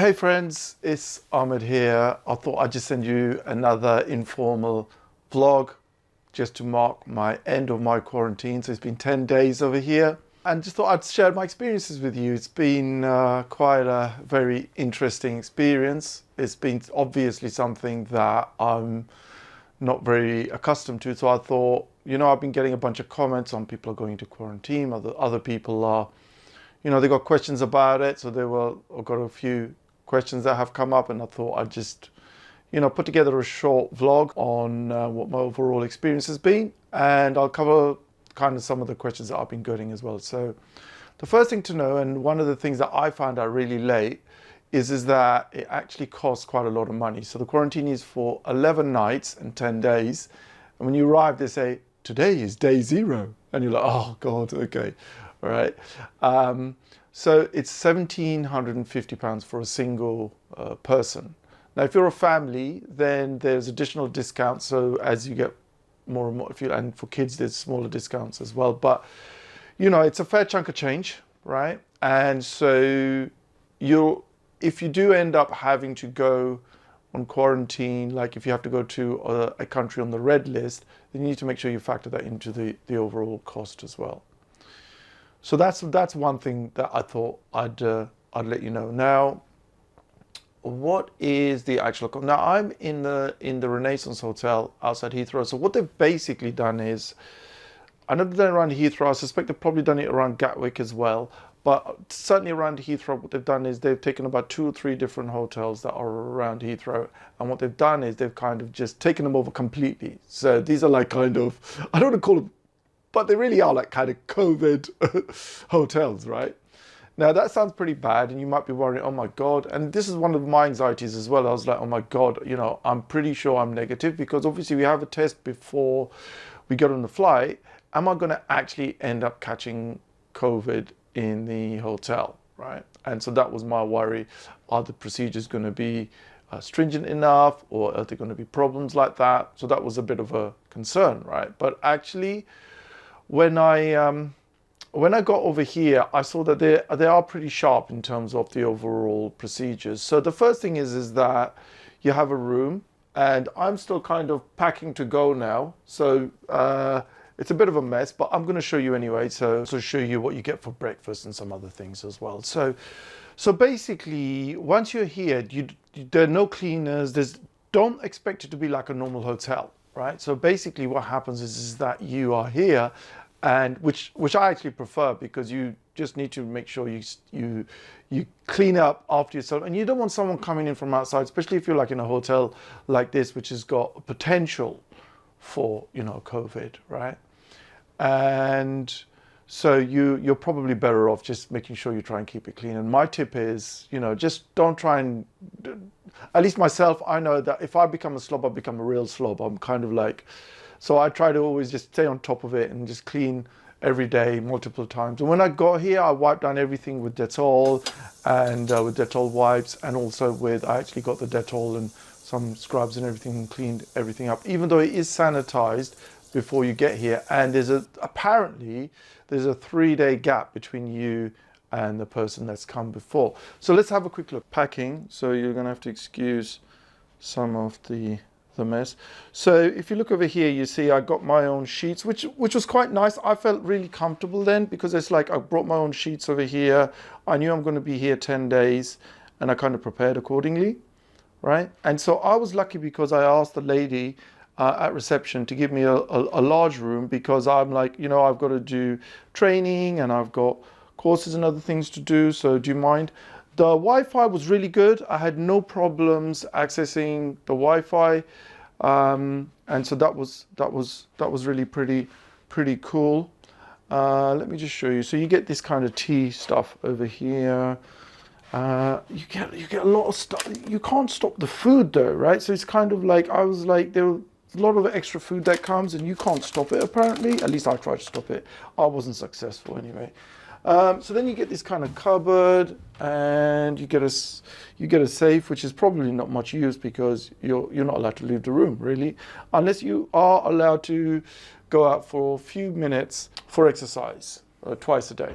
Hey friends, it's Ahmed here. I thought I'd just send you another informal vlog just to mark my end of my quarantine. So it's been 10 days over here and just thought I'd share my experiences with you. It's been quite a very interesting experience. It's been obviously something that I'm not very accustomed to. So I thought, I've been getting a bunch of comments on people are going into quarantine, other people are, they got questions about it. So I've got a few questions that have come up, and I thought I'd just, put together a short vlog on what my overall experience has been, and I'll cover kind of some of the questions that I've been getting as well. So the first thing to know, and one of the things that I found out really late, is that it actually costs quite a lot of money. So the quarantine is for 11 nights and 10 days. And when you arrive, they say, today is day 0. And you're like, oh God, okay, all right. So it's £1,750 for a single person. Now, if you're a family, then there's additional discounts. So as you get more and more, and for kids, there's smaller discounts as well. But, it's a fair chunk of change, right? And so if you do end up having to go on quarantine, like if you have to go to a country on the red list, then you need to make sure you factor that into the overall cost as well. So that's one thing that I thought I'd let you know. Now, what is the actual cost? Now I'm in the Renaissance Hotel outside Heathrow. So what they've basically done is, I know they've done it around Heathrow. I suspect they've probably done it around Gatwick as well. But certainly around Heathrow, what they've done is they've taken about 2 or 3 different hotels that are around Heathrow. And what they've done is they've kind of just taken them over completely. So these are like kind of, I don't want to call them, but they really are like kind of COVID hotels, right? Now that sounds pretty bad, and you might be worrying, oh my God. And this is one of my anxieties as well. I was like, oh my God, I'm pretty sure I'm negative, because obviously we have a test before we get on the flight. Am I going to actually end up catching COVID in the hotel, right? And so that was my worry. Are the procedures going to be stringent enough, or are there going to be problems like that? So that was a bit of a concern, right? But actually, when I got over here, I saw that they are pretty sharp in terms of the overall procedures. So the first thing is that you have a room, and I'm still kind of packing to go now. So it's a bit of a mess, but I'm going to show you anyway. So show you what you get for breakfast and some other things as well. So basically, once you're here, there are no cleaners. Don't expect it to be like a normal hotel, right? So basically what happens is that you are here, and which I actually prefer, because you just need to make sure you clean up after yourself, and you don't want someone coming in from outside, especially if you're like in a hotel like this, which has got potential for COVID, right? And so you're probably better off just making sure you try and keep it clean. And my tip is, just don't try and, at least myself, I know that if I become a slob, I become a real slob. I'm kind of like, so I try to always just stay on top of it and just clean every day, multiple times. And when I got here, I wiped down everything with Dettol, and with Dettol wipes, and also I actually got the Dettol and some scrubs and everything, and cleaned everything up, even though it is sanitized before you get here. And apparently there's a 3-day gap between you and the person that's come before. So let's have a quick look. Packing. So you're going to have to excuse some of the mess. So if you look over here, you see I got my own sheets, which was quite nice. I felt really comfortable then, because it's like I brought my own sheets over here. I knew I'm going to be here 10 days, and I kind of prepared accordingly, right? And so I was lucky, because I asked the lady at reception to give me a large room, because I'm like, I've got to do training, and I've got courses and other things to do. So do you mind? The Wi-Fi was really good. I had no problems accessing the Wi-Fi, and so that was really pretty cool. Let me just show you. So you get this kind of tea stuff over here. You get a lot of stuff. You can't stop the food though, right? So it's kind of like, I was like, there was a lot of extra food that comes, and you can't stop it apparently. At least I tried to stop it. I wasn't successful anyway. So then you get this kind of cupboard, and you get a safe, which is probably not much use, because you're not allowed to leave the room really, unless you are allowed to go out for a few minutes for exercise twice a day.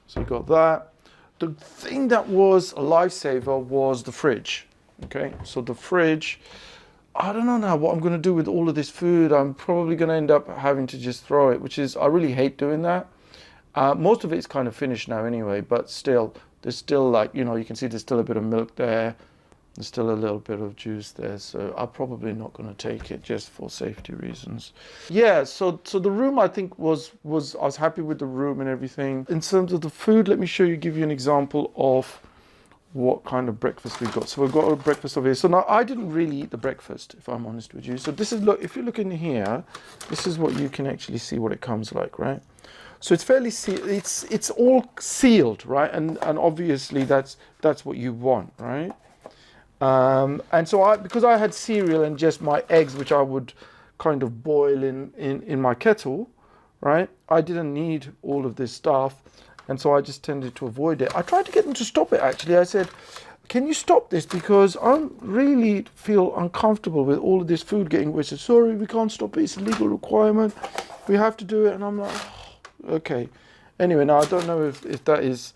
So you got that. the thing that was a lifesaver was the fridge. Okay, so the fridge, I don't know now what I'm going to do with all of this food. I'm probably going to end up having to just throw it, which is, I really hate doing that. Most of it's kind of finished now anyway, but still, there's still, like, you know, you can see there's still a bit of milk there. There's still a little bit of juice there, so I'm probably not going to take it just for safety reasons. Yeah, so the room, I think I was happy with the room and everything. In terms of the food, let me give you an example of what kind of breakfast we've got. So we've got a breakfast over here. So now I didn't really eat the breakfast, if I'm honest with you. So this is, look, if you look in here, this is what you can actually see what it comes like, right? So it's fairly it's all sealed, right? And obviously that's what you want, right? And so because I had cereal and just my eggs, which I would kind of boil in my kettle, right? I didn't need all of this stuff. And so I just tended to avoid it. I tried to get them to stop it, actually. I said, can you stop this? Because I really feel uncomfortable with all of this food getting wasted. Sorry, we can't stop it. It's a legal requirement. We have to do it. And I'm like, oh, okay. Anyway, now I don't know if that is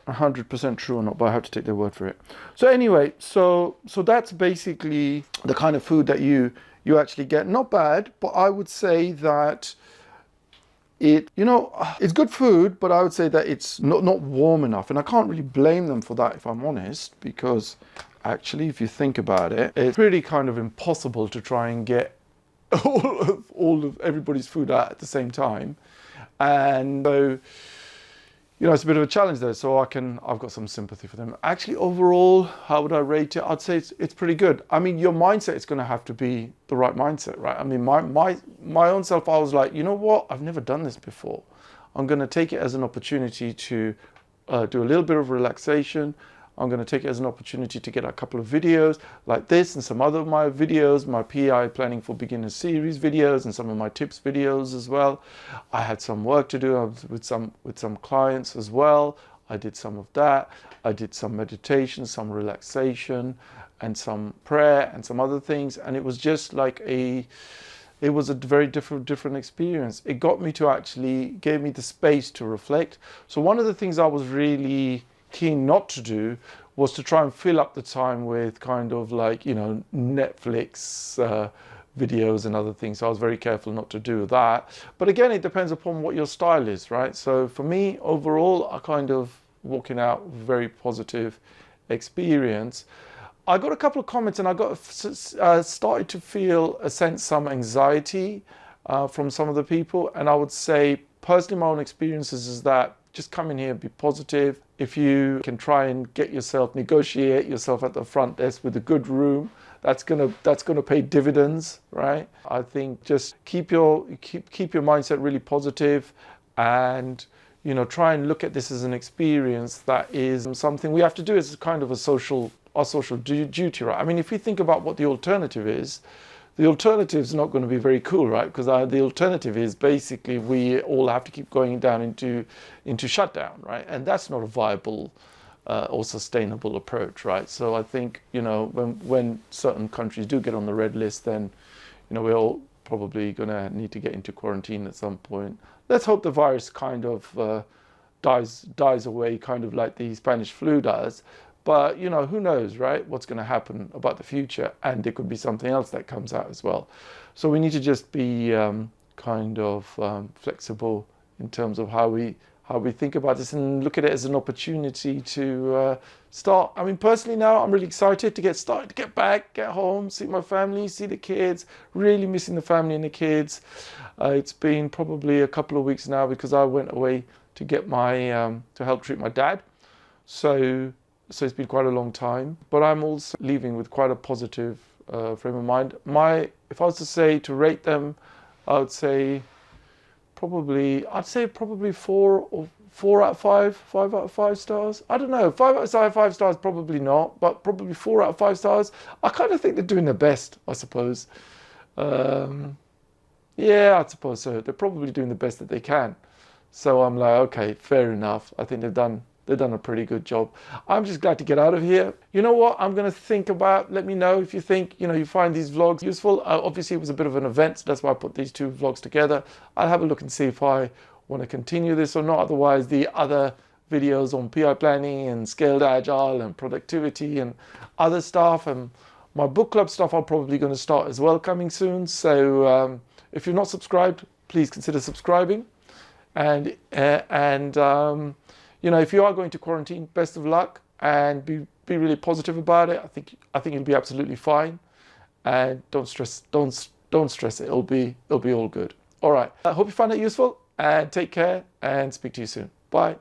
100% true or not, but I have to take their word for it. So anyway, so that's basically the kind of food that you actually get. Not bad, but I would say that it's good food, but I would say that it's not warm enough. And I can't really blame them for that, if I'm honest, because actually, if you think about it, it's pretty kind of impossible to try and get all of everybody's food out at the same time. And so, it's a bit of a challenge there, so I've got some sympathy for them. Actually, overall, how would I rate it? I'd say it's pretty good. I mean, your mindset is going to have to be the right mindset, right? I mean, my own self, I was like, you know what? I've never done this before. I'm going to take it as an opportunity to do a little bit of relaxation. I'm going to take it as an opportunity to get a couple of videos like this and some other of my videos, my PI Planning for Beginners series videos and some of my tips videos as well. I had some work to do with some clients as well. I did some of that. I did some meditation, some relaxation and some prayer and some other things. And it was just like it was a very different experience. It got me to gave me the space to reflect. So one of the things I was really keen not to do was to try and fill up the time with kind of like, Netflix videos and other things. So I was very careful not to do that. But again, it depends upon what your style is, right? So for me, overall, I kind of walking out very positive experience. I got a couple of comments and I got started to feel some anxiety from some of the people. And I would say personally, my own experiences is that just come in here, be positive. If you can try and negotiate yourself at the front desk with a good room, that's gonna pay dividends, right? I think just keep your mindset really positive, and try and look at this as an experience that is something we have to do as kind of our social duty, right? I mean, if you think about what the alternative is, the alternative is not going to be very cool, right? Because the alternative is basically we all have to keep going down into shutdown, right? And that's not a viable or sustainable approach, right? So I think, when certain countries do get on the red list, then, we're all probably going to need to get into quarantine at some point. Let's hope the virus kind of dies away, kind of like the Spanish flu does. But, who knows, right? What's going to happen about the future. And there could be something else that comes out as well. So we need to just be kind of flexible in terms of how we think about this and look at it as an opportunity to start. I mean, personally now, I'm really excited to get started, to get back, get home, see my family, see the kids, really missing the family and the kids. It's been probably a couple of weeks now because I went away to get to help treat my dad. So it's been quite a long time, but I'm also leaving with quite a positive frame of mind. If I was to rate them, I'd say probably 4 out of 5, 5 out of 5 stars. I don't know, 5 out of 5 stars probably not, but probably 4 out of 5 stars. I kind of think they're doing their best, I suppose. Yeah, I suppose so. They're probably doing the best that they can. So I'm like, okay, fair enough. I think they've done a pretty good job. I'm just glad to get out of here. You know what? I'm going to think about, let me know if you think, you find these vlogs useful. Obviously, it was a bit of an event, so that's why I put these 2 vlogs together. I'll have a look and see if I want to continue this or not. Otherwise, the other videos on PI planning and scaled agile and productivity and other stuff. And my book club stuff I'm probably going to start as well coming soon. So if you're not subscribed, please consider subscribing. And you know, if you are going to quarantine, best of luck, and be really positive about it. I think you'll be absolutely fine, and don't stress it. It'll be all good. All right. I hope you find it useful, and take care, and speak to you soon. Bye.